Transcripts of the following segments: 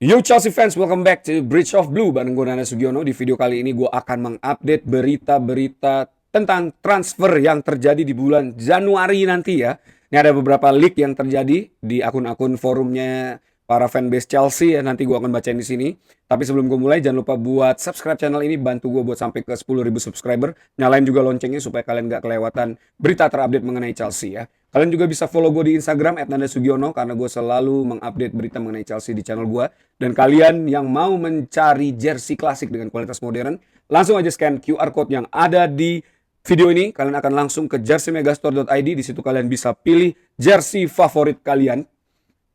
Yo Chelsea fans, welcome back to Bridge of Blue bareng gue Nana Sugiono. Di video kali ini gue akan mengupdate berita-berita tentang transfer yang terjadi di bulan Januari nanti ya. Ini ada beberapa leak yang terjadi di akun-akun forumnya para fanbase Chelsea ya. Nanti gue akan bacain di sini. Tapi sebelum gue mulai, jangan lupa buat subscribe channel ini, bantu gue buat sampai ke 10.000 subscriber. Nyalain juga loncengnya supaya kalian gak kelewatan berita terupdate mengenai Chelsea ya. Kalian juga bisa follow gue di Instagram @nandasugiono karena gue selalu mengupdate berita mengenai Chelsea di channel gue. Dan kalian yang mau mencari jersey klasik dengan kualitas modern, langsung aja scan QR code yang ada di video ini. Kalian akan langsung ke jerseymegastore.id. Di situ kalian bisa pilih jersey favorit kalian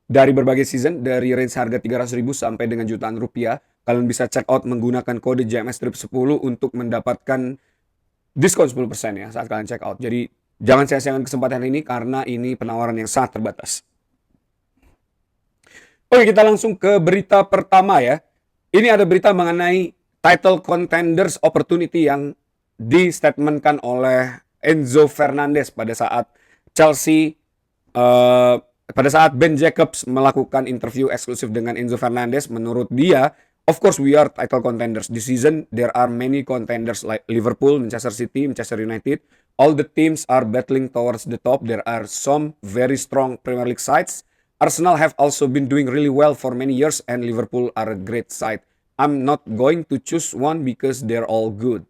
dari berbagai season, dari range harga 300.000 sampai dengan jutaan rupiah. Kalian bisa check out menggunakan kode JMSTRIP10 untuk mendapatkan diskon 10% ya saat kalian check out. Jadi jangan sia-siakan kesempatan ini karena ini penawaran yang sangat terbatas. Oke, kita langsung ke berita pertama ya. Ini ada berita mengenai title contenders opportunity yang distatementkan oleh Enzo Fernandez pada saat Chelsea, pada saat Ben Jacobs melakukan interview eksklusif dengan Enzo Fernandez. Menurut dia, of course we are title contenders. This season there are many contenders like Liverpool, Manchester City, Manchester United. All the teams are battling towards the top. There are some very strong Premier League sides. Arsenal have also been doing really well for many years and Liverpool are a great side. I'm not going to choose one because they're all good.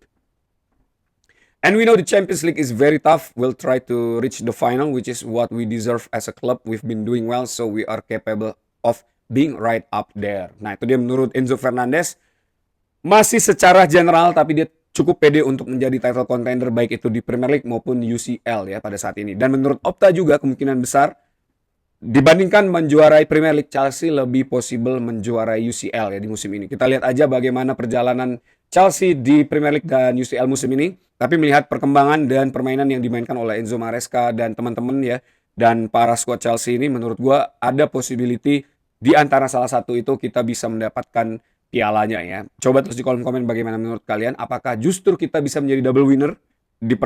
And we know the Champions League is very tough. We'll try to reach the final, which is what we deserve as a club. We've been doing well, so we are capable of being right up there. Nah, itu dia menurut Enzo Fernandez. Masih secara general, tapi dia cukup pede untuk menjadi title contender, baik itu di Premier League maupun UCL ya pada saat ini. Dan menurut Opta juga kemungkinan besar, dibandingkan menjuarai Premier League, Chelsea lebih possible menjuarai UCL ya di musim ini. Kita lihat aja bagaimana perjalanan Chelsea di Premier League dan UCL musim ini. Tapi melihat perkembangan dan permainan yang dimainkan oleh Enzo Maresca dan teman-teman ya, dan para squad Chelsea ini, menurut gue ada possibility di antara salah satu itu kita bisa mendapatkan pialanya ya. Coba terus di kolom komen bagaimana menurut kalian. Apakah justru kita bisa menjadi double winner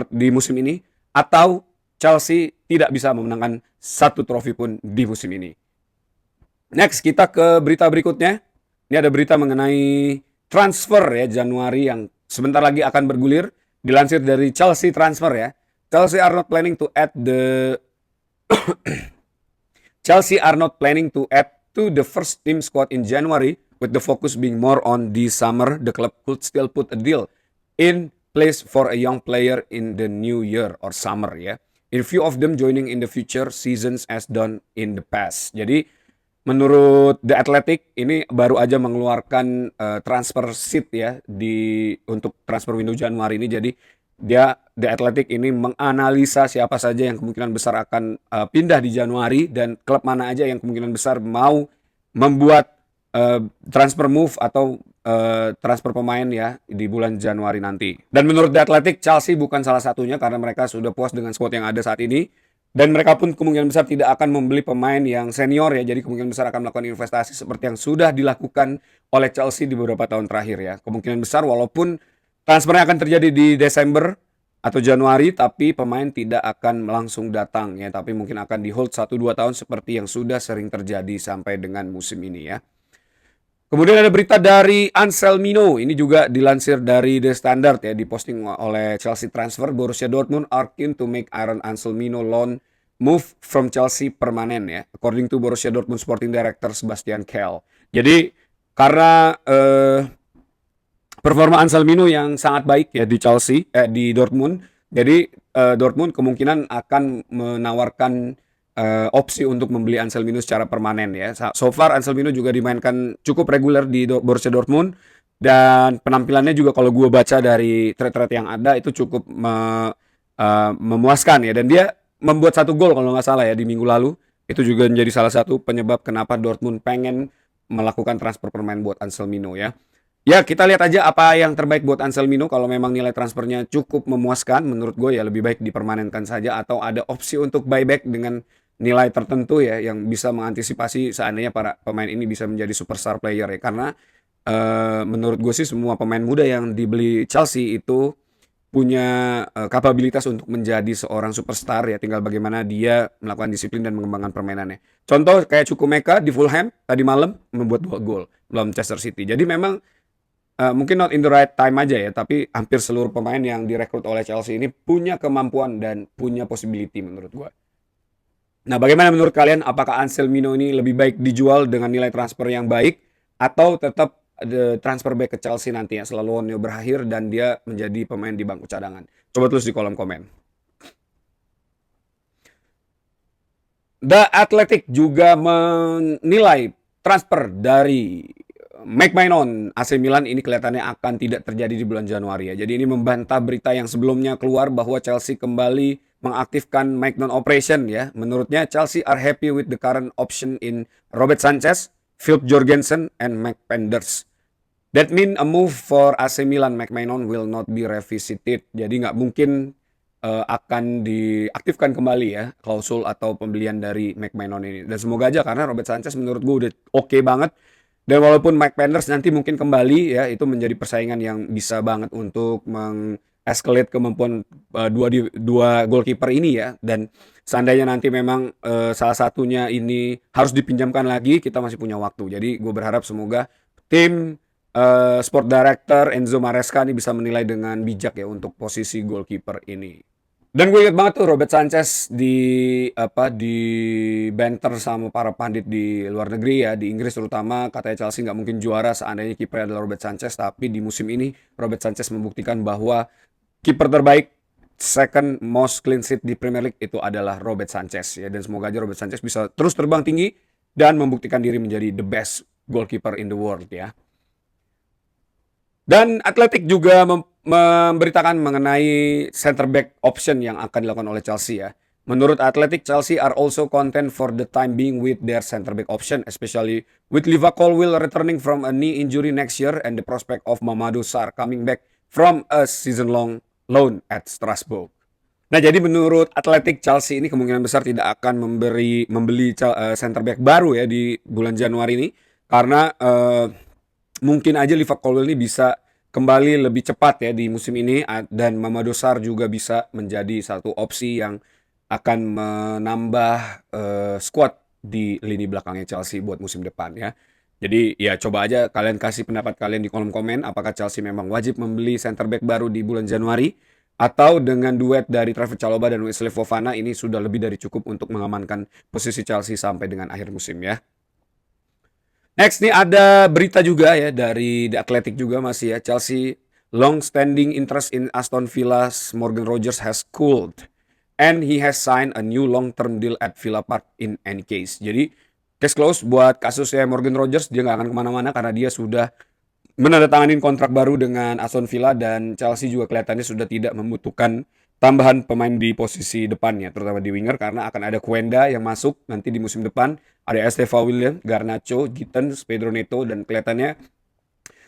di musim ini, atau Chelsea tidak bisa memenangkan satu trofi pun di musim ini. Next, kita ke berita berikutnya. Ini ada berita mengenai transfer ya Januari yang sebentar lagi akan bergulir. Dilansir dari Chelsea Transfer ya. Chelsea are not planning to add to the first team squad in January, with the focus being more on the summer. The club could still put a deal in place for a young player in the new year or summer ya. In few of them joining in the future seasons as done in the past. Jadi menurut The Athletic ini baru aja mengeluarkan transfer sheet ya untuk transfer window Januari ini. Jadi The Athletic ini menganalisa siapa saja yang kemungkinan besar akan pindah di Januari dan klub mana aja yang kemungkinan besar mau membuat transfer move atau transfer pemain ya di bulan Januari nanti. Dan menurut The Athletic, Chelsea bukan salah satunya karena mereka sudah puas dengan squad yang ada saat ini. Dan mereka pun kemungkinan besar tidak akan membeli pemain yang senior ya. Jadi kemungkinan besar akan melakukan investasi seperti yang sudah dilakukan oleh Chelsea di beberapa tahun terakhir ya. Kemungkinan besar walaupun transfernya akan terjadi di Desember atau Januari, tapi pemain tidak akan langsung datang ya. Tapi mungkin akan di hold 1-2 tahun seperti yang sudah sering terjadi sampai dengan musim ini ya. Kemudian ada berita dari Anselmino. Ini juga dilansir dari The Standard ya, diposting oleh Chelsea Transfer. Borussia Dortmund are keen to make Aaron Anselmino loan move from Chelsea permanen ya, according to Borussia Dortmund Sporting Director Sebastian Kehl. Jadi karena performa Anselmino yang sangat baik ya di Chelsea, di Dortmund. Jadi Dortmund kemungkinan akan menawarkan opsi untuk membeli Anselmino secara permanen ya. So far Anselmino juga dimainkan cukup reguler di Borussia Dortmund dan penampilannya juga kalau gue baca dari thread-thread yang ada itu cukup memuaskan ya. Dan dia membuat 1 gol kalau nggak salah ya di minggu lalu. Itu juga menjadi salah satu penyebab kenapa Dortmund pengen melakukan transfer pemain buat Anselmino ya. Ya, kita lihat aja apa yang terbaik buat Anselmino. Kalau memang nilai transfernya cukup memuaskan, menurut gue ya lebih baik dipermanenkan saja, atau ada opsi untuk buyback dengan nilai tertentu ya yang bisa mengantisipasi seandainya para pemain ini bisa menjadi superstar player ya. Karena menurut gue sih semua pemain muda yang dibeli Chelsea itu punya kapabilitas untuk menjadi seorang superstar ya, tinggal bagaimana dia melakukan disiplin dan mengembangkan permainannya. Contoh kayak Chukwuemeka di Fulham tadi malam membuat 2 gol. Manchester City. Jadi memang mungkin not in the right time aja ya, tapi hampir seluruh pemain yang direkrut oleh Chelsea ini punya kemampuan dan punya possibility menurut gua. Nah, bagaimana menurut kalian? Apakah Anselmino ini lebih baik dijual dengan nilai transfer yang baik atau tetap transfer back ke Chelsea nantinya setelah loannya berakhir dan dia menjadi pemain di bangku cadangan? Coba tulis di kolom komen. The Athletic juga menilai transfer dari McMahon AC Milan ini kelihatannya akan tidak terjadi di bulan Januari ya. Jadi ini membantah berita yang sebelumnya keluar bahwa Chelsea kembali mengaktifkan McMahon operation ya. Menurutnya Chelsea are happy with the current option in Robert Sanchez, Philip Jorgensen, and McPenders. That mean a move for AC Milan McMahon will not be revisited. Jadi nggak mungkin akan diaktifkan kembali ya klausul atau pembelian dari McMahon ini. Dan semoga aja karena Robert Sanchez menurut gue udah oke banget. Dan walaupun Mike Penders nanti mungkin kembali ya, itu menjadi persaingan yang bisa banget untuk escalate kemampuan dua goalkeeper ini ya. Dan seandainya nanti memang salah satunya ini harus dipinjamkan lagi, kita masih punya waktu. Jadi gue berharap semoga tim sport director Enzo Maresca ini bisa menilai dengan bijak ya untuk posisi goalkeeper ini. Dan gue inget banget tuh Robert Sanchez di banter sama para pandit di luar negeri ya, di Inggris terutama, katanya Chelsea nggak mungkin juara seandainya kipernya adalah Robert Sanchez. Tapi di musim ini Robert Sanchez membuktikan bahwa kiper terbaik, second most clean sheet di Premier League itu adalah Robert Sanchez ya. Dan semoga aja Robert Sanchez bisa terus terbang tinggi dan membuktikan diri menjadi the best goalkeeper in the world ya. Dan Athletic juga memberitakan mengenai center back option yang akan dilakukan oleh Chelsea ya. Menurut Athletic, Chelsea are also content for the time being with their center back option, especially with Liverpool will returning from a knee injury next year and the prospect of Mamadou Sarr coming back from a season-long loan at Strasbourg. Nah, jadi menurut Athletic, Chelsea ini kemungkinan besar tidak akan membeli center back baru ya di bulan Januari ini karena mungkin aja Liverpool ini bisa kembali lebih cepat ya di musim ini dan Mamadou Sarr juga bisa menjadi satu opsi yang akan menambah squad di lini belakangnya Chelsea buat musim depan ya. Jadi ya coba aja kalian kasih pendapat kalian di kolom komen apakah Chelsea memang wajib membeli center back baru di bulan Januari atau dengan duet dari Trevoh Chalobah dan Wesley Fofana ini sudah lebih dari cukup untuk mengamankan posisi Chelsea sampai dengan akhir musim ya. Next nih ada berita juga ya dari The Athletic juga masih ya. Chelsea long-standing interest in Aston Villa's Morgan Rogers has cooled and he has signed a new long-term deal at Villa Park in any case. Jadi case close buat kasusnya Morgan Rogers, dia nggak akan kemana-mana karena dia sudah menandatangani kontrak baru dengan Aston Villa dan Chelsea juga kelihatannya sudah tidak membutuhkan tambahan pemain di posisi depannya, terutama di winger karena akan ada Cuenda yang masuk nanti di musim depan, ada Estevao William, Garnacho, Gittens, Pedro Neto dan kelihatannya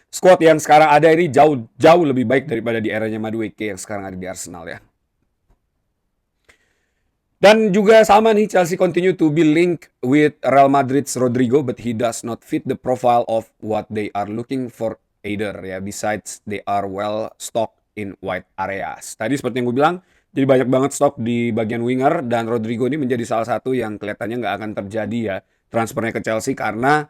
squad yang sekarang ada ini jauh lebih baik daripada di eranya Madueke yang sekarang ada di Arsenal ya. Dan juga sama nih Chelsea continue to be linked with Real Madrid's Rodrigo but he does not fit the profile of what they are looking for either ya. Besides they are well stocked in wide areas. Tadi seperti yang gue bilang, jadi banyak banget stok di bagian winger dan Rodrigo ini menjadi salah satu yang kelihatannya nggak akan terjadi ya transfernya ke Chelsea karena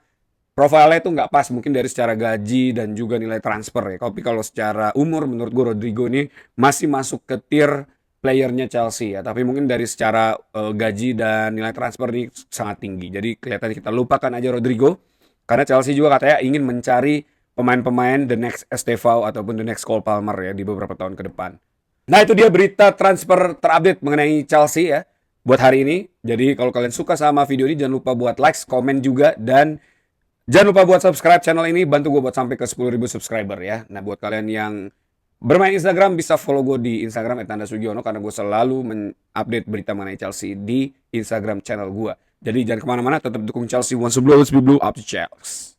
profilnya itu nggak pas mungkin dari secara gaji dan juga nilai transfer ya. Tapi kalau secara umur menurut gue Rodrigo ini masih masuk ke tier playernya Chelsea ya. Tapi mungkin dari secara gaji dan nilai transfer ini sangat tinggi. Jadi kelihatannya kita lupakan aja Rodrigo karena Chelsea juga katanya ingin mencari pemain-pemain the next Estevao ataupun the next Cole Palmer ya di beberapa tahun ke depan. Nah itu dia berita transfer terupdate mengenai Chelsea ya buat hari ini. Jadi kalau kalian suka sama video ini jangan lupa buat like, komen juga dan jangan lupa buat subscribe channel ini, bantu gue buat sampai ke 10.000 subscriber ya. Nah buat kalian yang bermain Instagram bisa follow gue di Instagram @andasugiono karena gue selalu mengupdate berita mengenai Chelsea di Instagram channel gue. Jadi jangan kemana-mana, tetap dukung Chelsea. Once blue, up to Chelsea.